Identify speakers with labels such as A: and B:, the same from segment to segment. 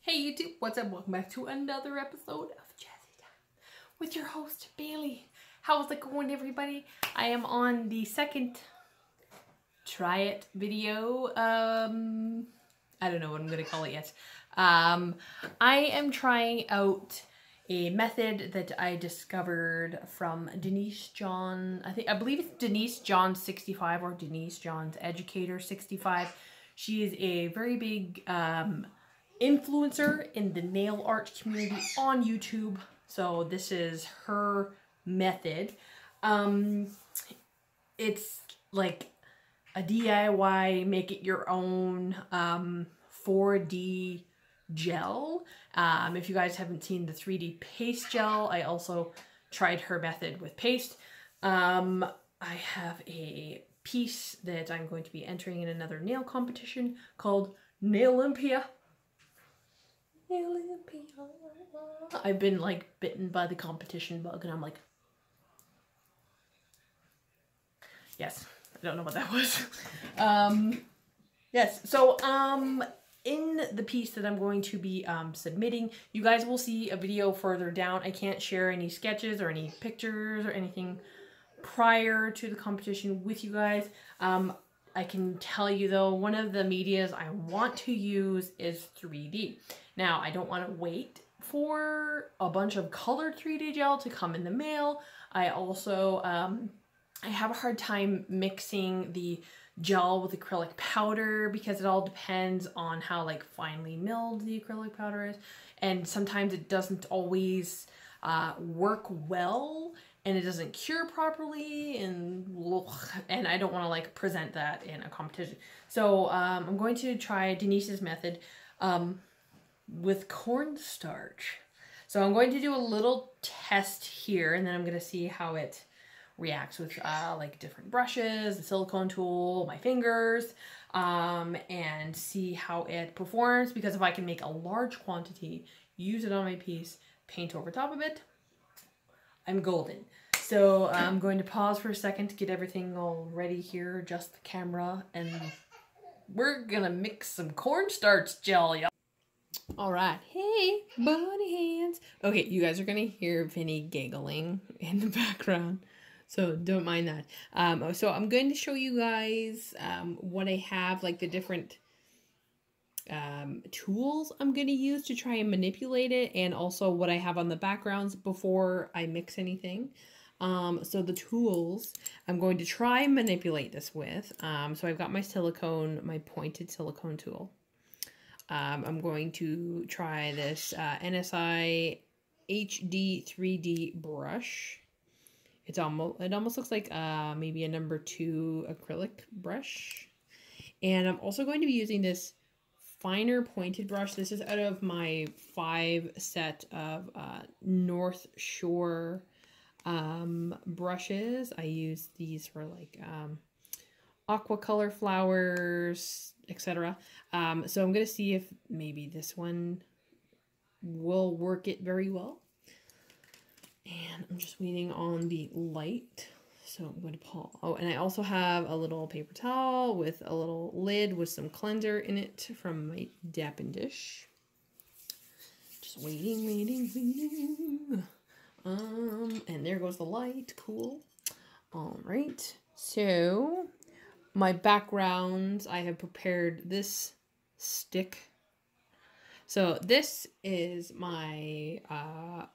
A: Hey YouTube, what's up? Welcome back to another episode of Jazzy Time with your host Bailey. How's it going, everybody? I am on the second try it video. I don't know what I'm gonna call it yet. I am trying out a method that I discovered from Denise John. I believe it's Denise John 65 or Denise John's Educator 65. She is a very big influencer in the nail art community on YouTube. So this is her method. It's like a DIY, make it your own 4D gel. If you guys haven't seen the 3D paste gel, I also tried her method with paste. I have a piece that I'm going to be entering in another nail competition called Nail Olympia. I've been like bitten by the competition bug and I'm like, yes, I don't know what that was. Yes, so in the piece that I'm going to be submitting, you guys will see a video further down. I can't share any sketches or any pictures or anything prior to the competition with you guys. I can tell you though, one of the medias I want to use is 3D. Now, I don't want to wait for a bunch of colored 3D gel to come in the mail. I also, I have a hard time mixing the gel with acrylic powder because it all depends on how like finely milled the acrylic powder is. And sometimes it doesn't always work well and it doesn't cure properly and I don't want to like present that in a competition. So I'm going to try Denise's method with cornstarch. So I'm going to do a little test here and then I'm going to see how it reacts with like different brushes, the silicone tool, my fingers, and see how it performs, because if I can make a large quantity, use it on my piece, paint over top of it, I'm golden. So I'm going to pause for a second to get everything all ready here, adjust the camera, and we're gonna mix some cornstarch gel, y'all. All right, hey, bunny hands. Okay, you guys are gonna hear Vinny giggling in the background, so don't mind that. So I'm going to show you guys what I have, like the different tools I'm going to use to try and manipulate it, and also what I have on the backgrounds before I mix anything. So the tools I'm going to try and manipulate this with, so I've got my silicone, my pointed silicone tool. I'm going to try this NSI HD 3D brush. It almost looks like maybe a number 2 acrylic brush. And I'm also going to be using this finer pointed brush. This is out of my 5 set of North Shore brushes. I use these for like aqua color flowers, etc. So I'm going to see if maybe this one will work it very well. And I'm just waiting on the light. So I'm going to pull. Oh, and I also have a little paper towel with a little lid with some cleanser in it from my Dap and Dish. Just waiting. And there goes the light. Cool. All right. So my backgrounds, I have prepared this stick. So this is my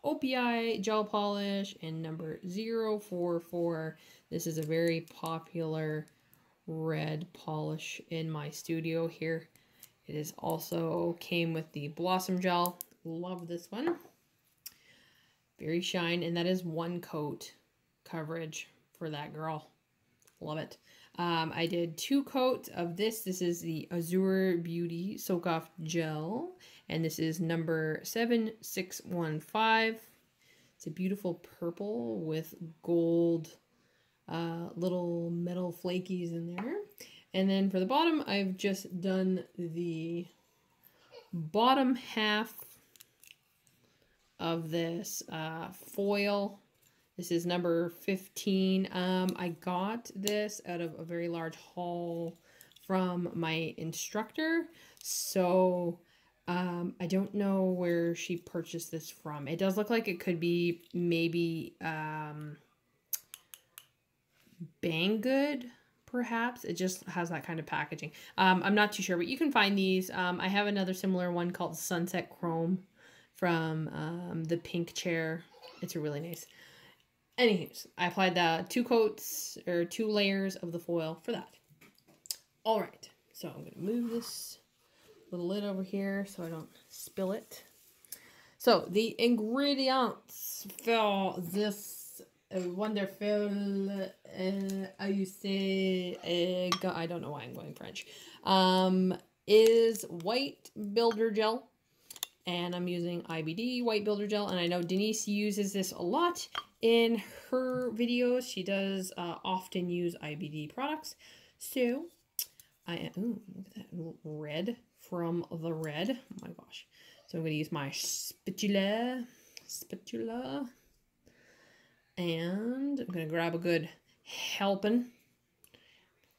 A: OPI gel polish in number 044. This is a very popular red polish in my studio here. It is also came with the Blossom gel. Love this one. Very shine, and that is 1 coat coverage for that girl. Love it. I did 2 coats of this. This is the Azure Beauty Soak Off Gel, and this is number 7615. It's a beautiful purple with gold little metal flakies in there. And then for the bottom, I've just done the bottom half of this foil. This is number 15. I got this out of a very large haul from my instructor. So I don't know where she purchased this from. It does look like it could be maybe Banggood, perhaps. It just has that kind of packaging. I'm not too sure, but you can find these. I have another similar one called Sunset Chrome from the Pink Chair. It's really nice. Anyways, I applied the 2 coats or 2 layers of the foil for that. All right, so I'm going to move this little lid over here so I don't spill it. So the ingredients for this wonderful, how you say, I don't know why I'm going French, is white builder gel. And I'm using IBD white builder gel. And I know Denise uses this a lot in her videos. She does often use IBD products. So ooh, look at that red from the red. Oh my gosh. So I'm going to use my spatula. And I'm going to grab a good helping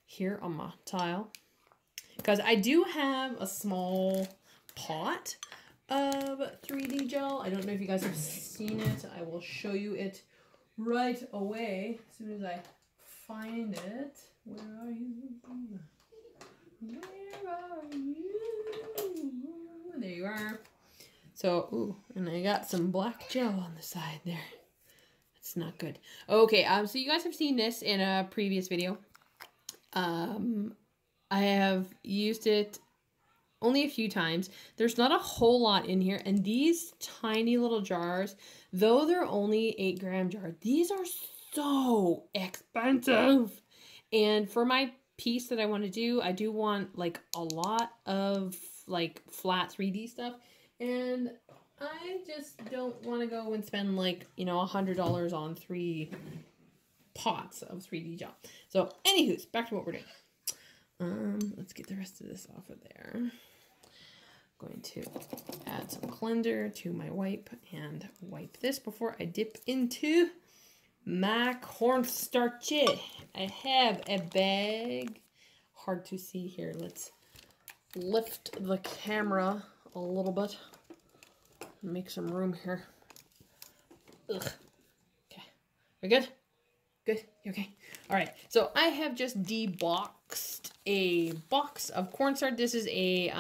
A: here on my tile. Because I do have a small pot of 3D gel. I don't know if you guys have seen it. I will show you it right away as soon as I find it. Where are you? Where are you? There you are. So, ooh, and I got some black gel on the side there. That's not good. Okay, so you guys have seen this in a previous video. I have used it only a few times. There's not a whole lot in here, and these tiny little jars, though they're only 8-gram jar, these are so expensive. And for my piece that I want to do, I do want like a lot of like flat 3D stuff, and I just don't want to go and spend like, you know, $100 on 3 pots of 3D gel. So anywho's, back to what we're doing. Let's get the rest of this off of there. Going to add some cleanser to my wipe and wipe this before I dip into my cornstarch. I have a bag. Hard to see here. Let's lift the camera a little bit. Make some room here. Ugh. Okay. We good? Good? You okay? All right. So I have just deboxed a box of cornstarch. This is a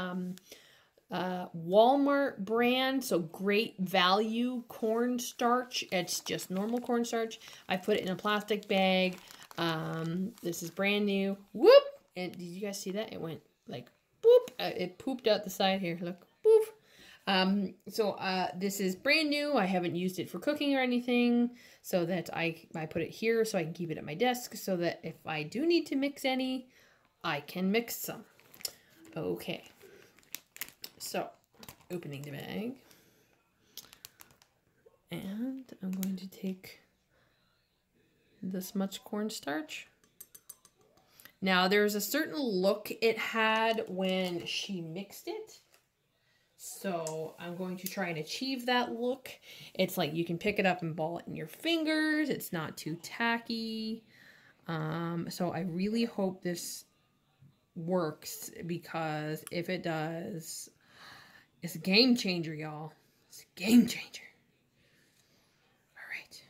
A: Walmart brand, so Great Value cornstarch. It's just normal cornstarch. I put it in a plastic bag. This is brand new. Whoop! And did you guys see that? It went like boop. It pooped out the side here. Look, boop. This is brand new. I haven't used it for cooking or anything, so that I put it here so I can keep it at my desk so that if I do need to mix any, I can mix some. Okay. So, opening the bag, and I'm going to take this much cornstarch. Now, there's a certain look it had when she mixed it, so I'm going to try and achieve that look. It's like you can pick it up and ball it in your fingers. It's not too tacky. So I really hope this works, because if it does, it's a game changer, y'all. It's a game changer. All right.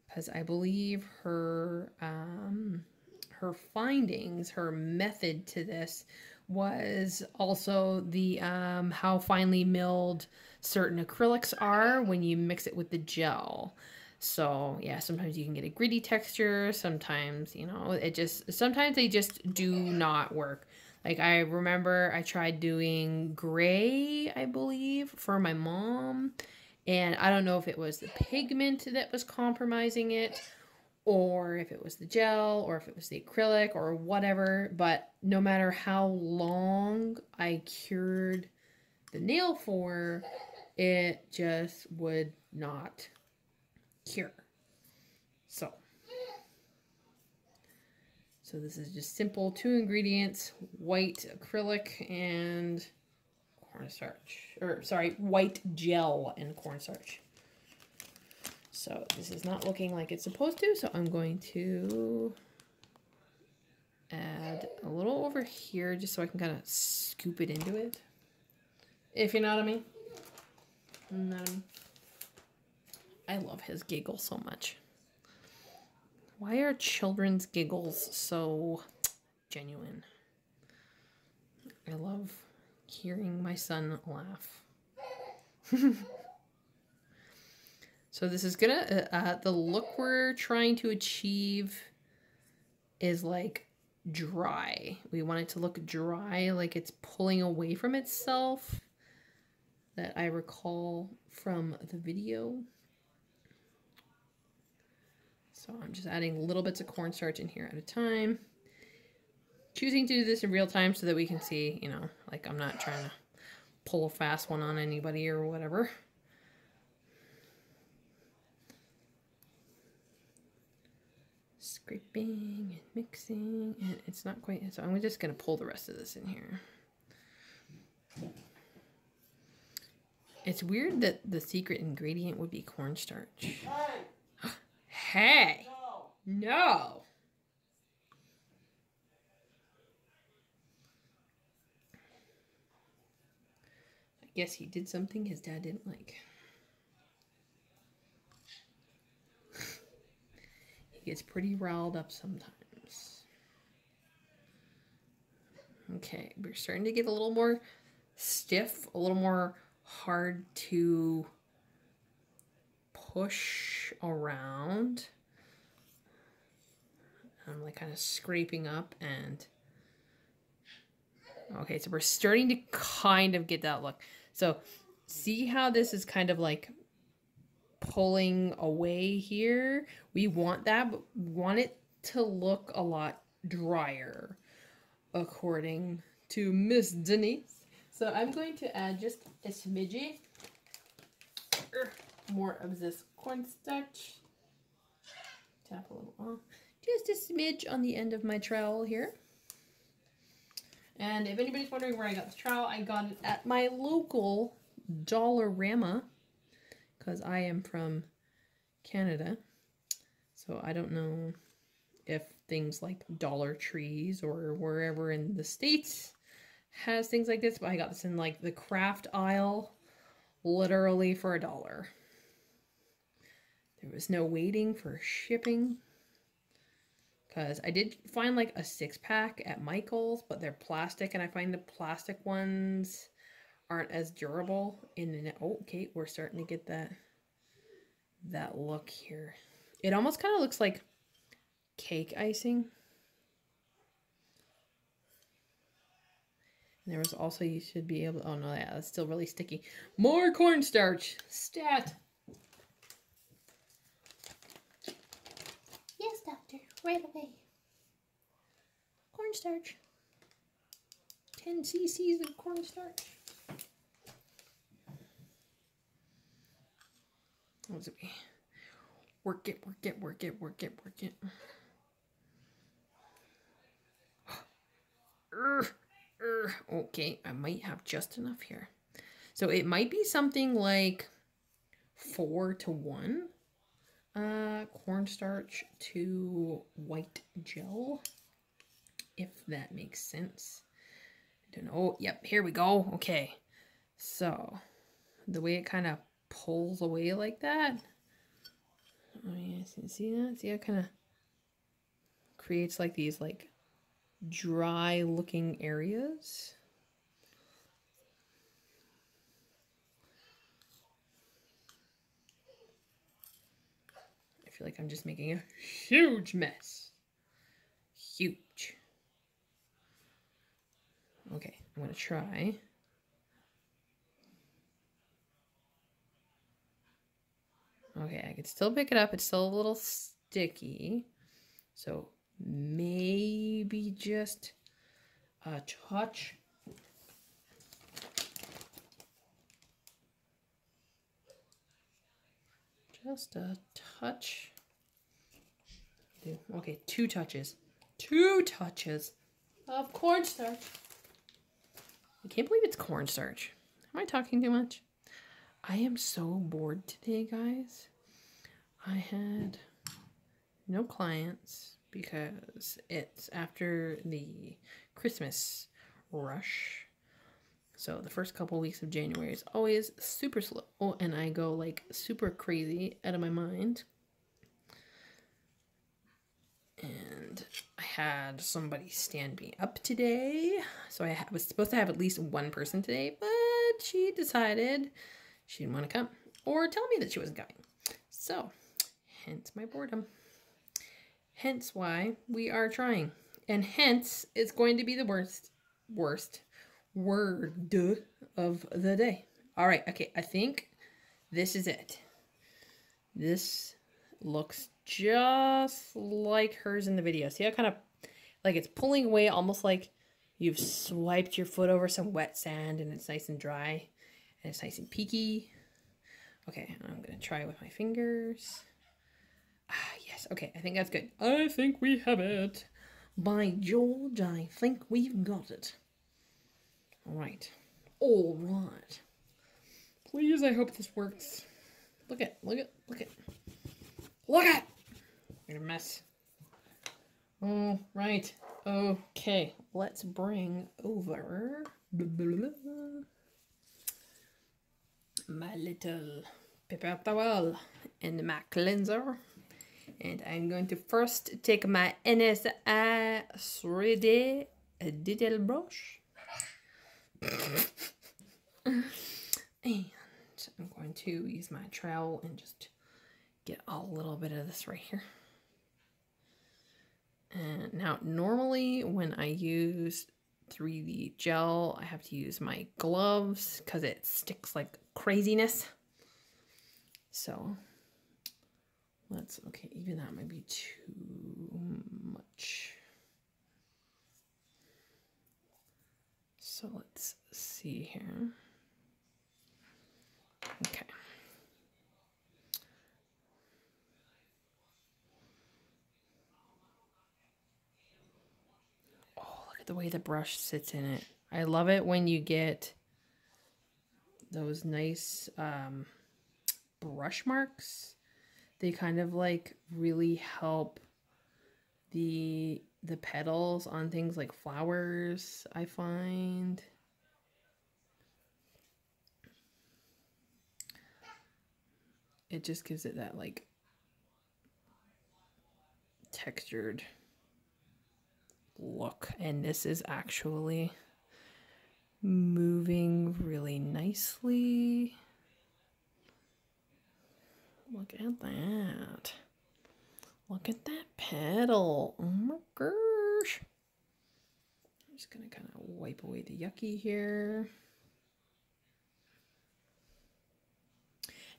A: Because I believe her findings, her method to this was also the how finely milled certain acrylics are when you mix it with the gel. So yeah, sometimes you can get a gritty texture. Sometimes, you know, sometimes they just do not work. Like I remember I tried doing gray, I believe, for my mom. And I don't know if it was the pigment that was compromising it, or if it was the gel, or if it was the acrylic, or whatever. But no matter how long I cured the nail for, it just would not cure. So this is just simple 2 ingredients: white acrylic and cornstarch, or sorry, white gel and cornstarch. So this is not looking like it's supposed to, so I'm going to add a little over here just so I can kind of scoop it into it. If you know what I mean. You know what I mean? I love his giggle so much. Why are children's giggles so genuine? I love hearing my son laugh. So this is gonna, the look we're trying to achieve is like dry. We want it to look dry, like it's pulling away from itself, that I recall from the video. So I'm just adding little bits of cornstarch in here at a time. Choosing to do this in real time so that we can see, you know, like I'm not trying to pull a fast one on anybody or whatever. Scraping and mixing, and it's not quite, so I'm just going to pull the rest of this in here. It's weird that the secret ingredient would be cornstarch. Hey! Hey! No! I guess he did something his dad didn't like. He gets pretty riled up sometimes. Okay, we're starting to get a little more stiff, a little more hard to push around. I'm like kind of scraping up and okay, so we're starting to kind of get that look. So see how this is kind of like pulling away here? We want that, but we want it to look a lot drier according to Miss Denise. So I'm going to add just a smidgy more of this cornstarch. Tap a little off. Just a smidge on the end of my trowel here. And if anybody's wondering where I got this trowel, I got it at my local Dollarama because I am from Canada. So I don't know if things like Dollar Trees or wherever in the States has things like this, but I got this in like the craft aisle, literally for $1. There was no waiting for shipping. Because I did find like a 6-pack at Michael's, but they're plastic, and I find the plastic ones aren't as durable. Oh, okay, we're starting to get that look here. It almost kind of looks like cake icing. And there was also, you should be able to, oh no, yeah, that's still really sticky. More cornstarch. Stat. Yes, doctor. Right away. Cornstarch. 10 cc's of cornstarch. What's it be? Work it, work it, work it, work it, work it. Okay, I might have just enough here. So it might be something like 4:1. Cornstarch to white gel, if that makes sense. I don't know. Oh, yep, here we go. Okay, so the way it kind of pulls away like that. Oh yeah, see that? See how it kind of creates like these like dry looking areas. I feel like I'm just making a huge mess. Huge. Okay, I'm gonna try. Okay, I can still pick it up. It's still a little sticky. So maybe just a touch. Just a touch. Okay, 2 touches. 2 touches of cornstarch. I can't believe it's cornstarch. Am I talking too much? I am so bored today, guys. I had no clients. because it's after the Christmas rush. So the first couple weeks of January is always super slow, and I go like super crazy out of my mind. And I had somebody stand me up today. So I was supposed to have at least one person today, but she decided she didn't want to come or tell me that she wasn't coming. So, hence my boredom. Hence why we are trying. And hence, it's going to be the worst word of the day. All right, okay, I think this is it. This looks just like hers in the video. See how kind of like it's pulling away, almost like you've swiped your foot over some wet sand and it's nice and dry and it's nice and peaky. Okay, I'm gonna try with my fingers. Ah, yes, okay, I think that's good. I think we have it. By George, I think we've got it. All right. All right. Please, I hope this works. Look at. You're a mess. Oh, right. Okay, let's bring over my little paper towel and my cleanser. And I'm going to first take my NSA 3D detail brush. And I'm going to use my trowel and just get a little bit of this right here. And now normally when I use 3D gel, I have to use my gloves because it sticks like craziness. So let's, okay, even that might be too much. So let's see here. Okay. Oh, look at the way the brush sits in it. I love it when you get those nice brush marks. They kind of like really help the petals on things like flowers, I find. It just gives it that like textured look. And this is actually moving really nicely. Look at that. Look at that petal. Oh my gosh. I'm just gonna kind of wipe away the yucky here.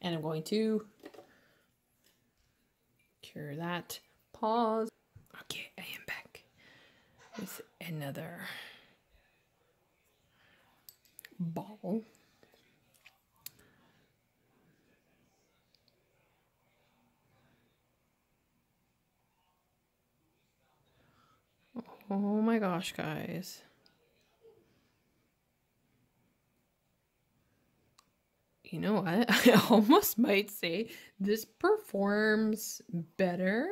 A: And I'm going to cure that. Pause. Okay, I am back with another ball. Oh my gosh, guys. You know what? I almost might say this performs better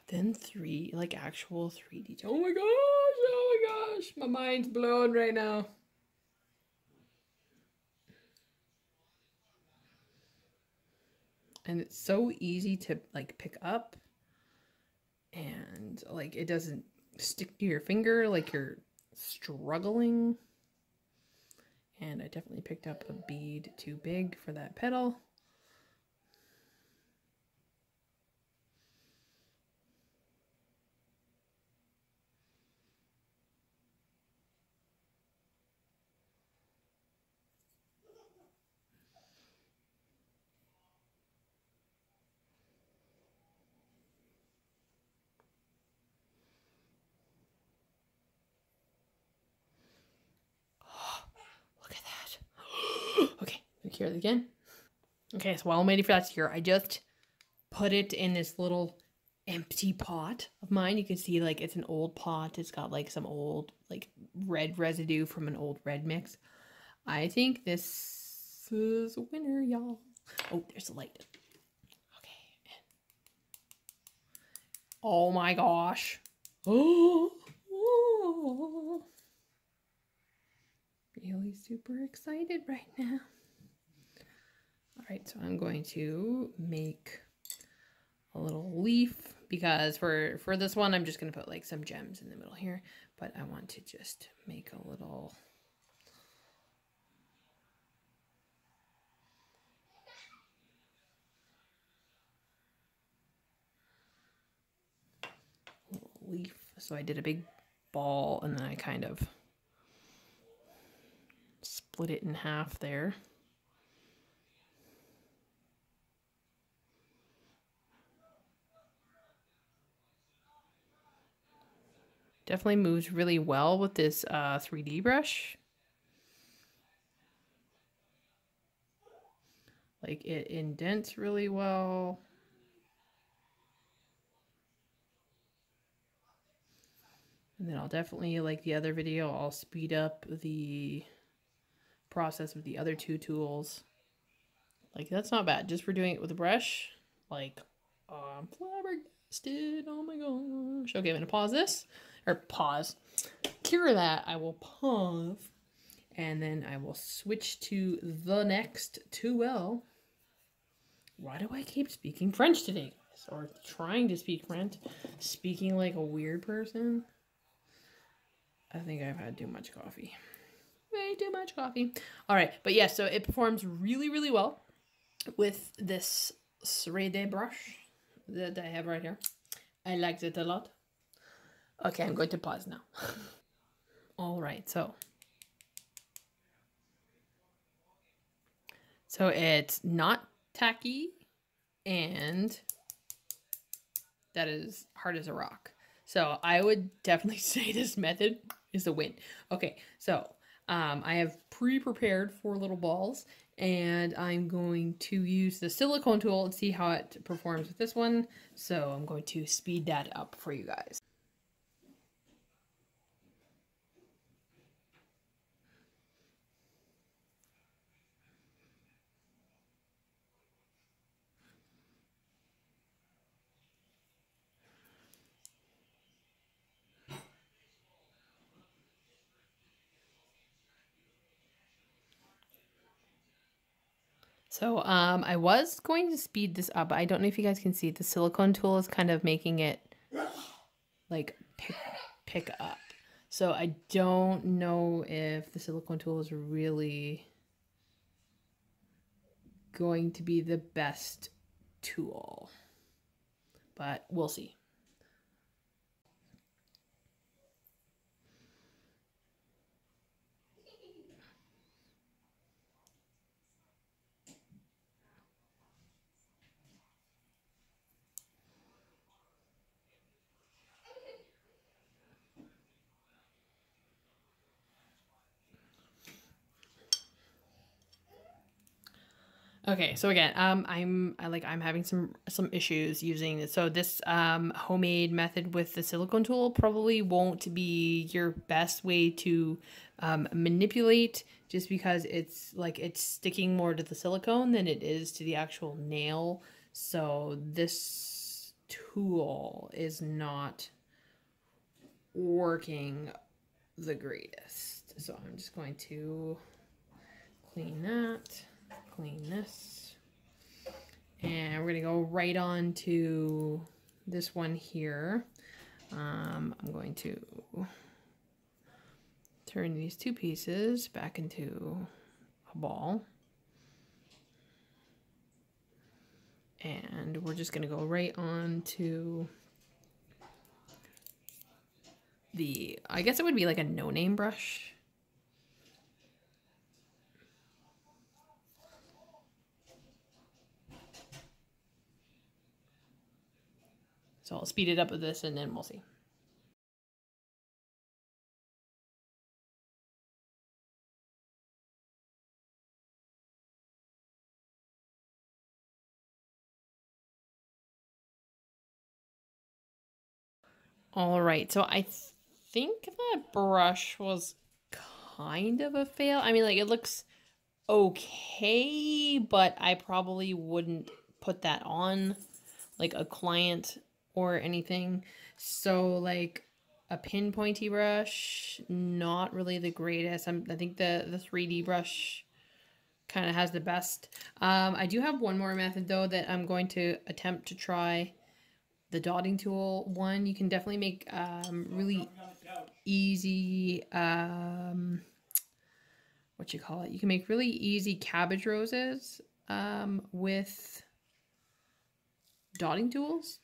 A: than actual 3D. Oh my gosh, my mind's blown right now. And it's so easy to like pick up, and like it doesn't stick to your finger like you're struggling. And I definitely picked up a bead too big for that petal. Okay, let me cure it again. Okay, so while I'm waiting for that to cure, I just put it in this little empty pot of mine. You can see like it's an old pot. It's got like some old like red residue from an old red mix. I think this is a winner, y'all. Oh, there's the light. Okay. Oh my gosh. Oh. Really super excited right now. All right, so I'm going to make a little leaf because for this one, I'm just going to put like some gems in the middle here, but I want to just make a little leaf. So I did a big ball and then I kind of split it in half there. Definitely moves really well with this 3D brush. Like it indents really well. And then I'll definitely, like the other video, I'll speed up the process with the other two tools. Like that's not bad. Just for doing it with a brush. Like, I'm flabbergasted. Oh my gosh. Okay, I'm gonna pause this. Or pause. Cure that. I will pause. And then I will switch to the next tool. Why do I keep speaking French today, guys? Or trying to speak French? Speaking like a weird person? I think I've had too much coffee. Way too much coffee. All right, but yeah, so it performs really, really well with this 3D brush that I have right here. I liked it a lot. Okay, I'm going to pause now. All right, so it's not tacky and that is hard as a rock. So I would definitely say this method is the win. Okay, so I have pre-prepared 4 little balls and I'm going to use the silicone tool and see how it performs with this one. So I'm going to speed that up for you guys. So I was going to speed this up. I don't know if you guys can see the silicone tool is kind of making it like pick up. So I don't know if the silicone tool is really going to be the best tool, but we'll see. Okay, so again, I'm having some issues using this. So this homemade method with the silicone tool probably won't be your best way to manipulate, just because it's sticking more to the silicone than it is to the actual nail. So this tool is not working the greatest. So I'm just going to clean that. Clean this, and we're gonna go right on to this one here. I'm going to turn these 2 pieces back into a ball, and we're just gonna go right on to the, I guess it would be like a no-name brush. So I'll speed it up with this and then we'll see. All right, so I think that brush was kind of a fail. I mean, like, it looks okay, but I probably wouldn't put that on like a client or anything. So like a pinpointy brush, not really the greatest. I think the 3D brush kind of has the best. I do have one more method though that I'm going to attempt to try. The dotting tool one. You can definitely make really easy, what you call it? You can make really easy cabbage roses with dotting tools.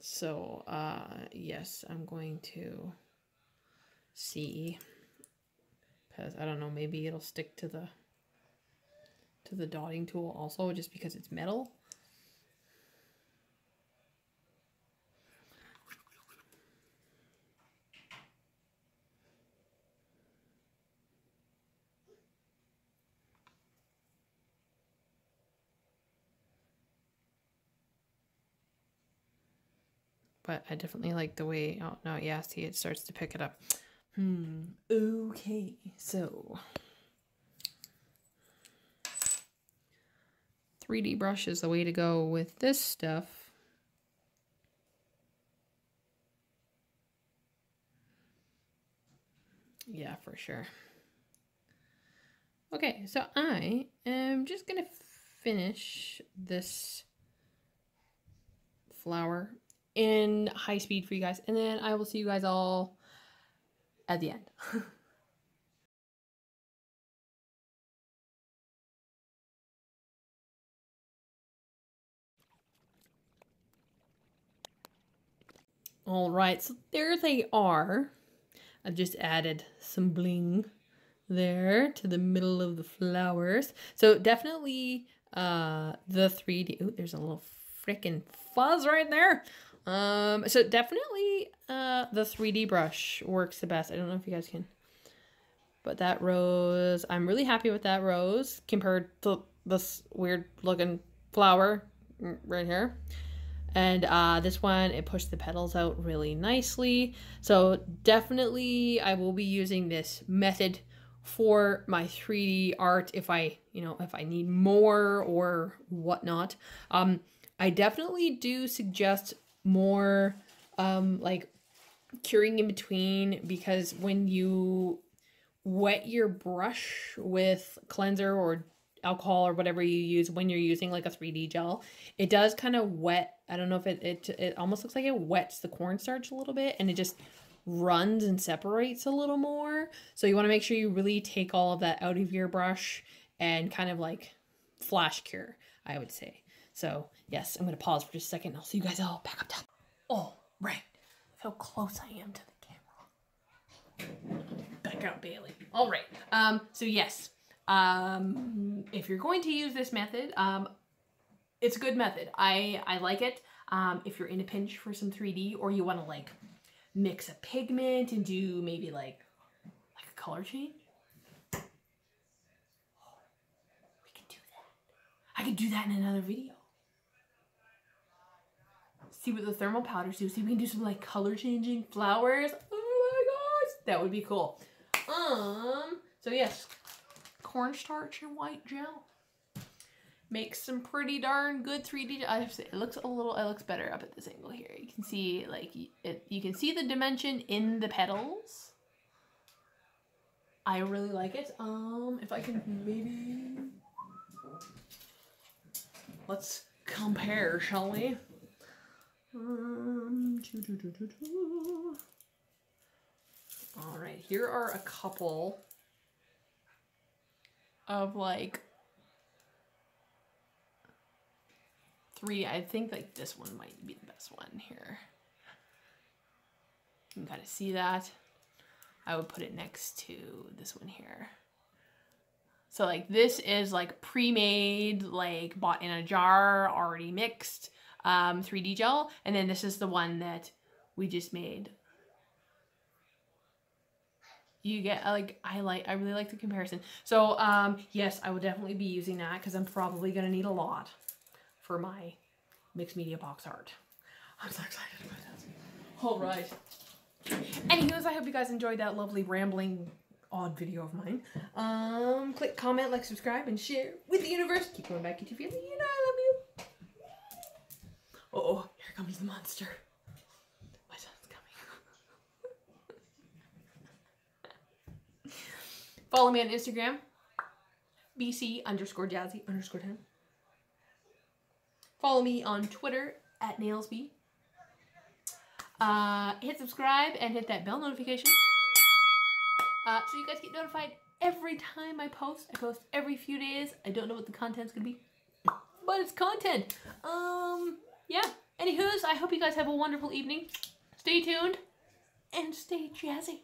A: So yes, I'm going to see, because I don't know, maybe it'll stick to the dotting tool also, just because it's metal. But I definitely like the way, oh no, yeah, see, it starts to pick it up. Okay, so 3D brush is the way to go with this stuff. Yeah, for sure. Okay, so I am just gonna finish this flower in high speed for you guys, and then I will see you guys all at the end. All right, so there they are. I've just added some bling there to the middle of the flowers. So definitely the 3D, ooh, there's a little freaking fuzz right there. So definitely the 3D brush works the best. I don't know if you guys can, but that rose, I'm really happy with that rose compared to this weird looking flower right here. And this one, it pushed the petals out really nicely. So definitely I will be using this method for my 3D art if I, if I need more or whatnot. I definitely do suggest more like curing in between, because when you wet your brush with cleanser or alcohol or whatever you use when you're using like a 3D gel, it does kind of wet. I don't know if it almost looks like it wets the cornstarch a little bit, and it just runs and separates a little more. So you want to make sure you really take all of that out of your brush and kind of like flash cure, I would say. So yes, I'm going to pause for just a second. I'll see you guys all back up top. Oh, right. Look how close I am to the camera. Back out, Bailey. All right. So yes, if you're going to use this method, it's a good method. I like it. If you're in a pinch for some 3D, or you want to like mix a pigment and do maybe like a color change, we can do that. I could do that in another video. See what the thermal powders do. See if we can do some like color changing flowers. Oh my gosh, that would be cool. So yes, cornstarch and white gel makes some pretty darn good 3D. I have to say, it looks better up at this angle here. You can see like you can see the dimension in the petals. I really like it. If I can maybe, let's compare, shall we? All right, here are a couple of like 3D. I think like this one might be the best one here. You can kind of see that. I would put it next to this one here. So like this is like pre-made, like bought in a jar, already mixed 3D gel. And then this is the one that we just made. You get like, I really like the comparison. So yes, I will definitely be using that because I'm probably going to need a lot for my mixed media box art. I'm so excited about that. All right. Anyways, I hope you guys enjoyed that lovely rambling odd video of mine. Click, comment, like, subscribe, and share with the universe. Keep going back, keep feeling, you know I love you. Uh-oh, here comes the monster. Follow me on Instagram, BC_Jazzy_10. Follow me on Twitter @NailsB. Hit subscribe and hit that bell notification. So you guys get notified every time I post. I post every few days. I don't know what the content's gonna be, but it's content. Yeah. Anywho's, I hope you guys have a wonderful evening. Stay tuned and stay jazzy.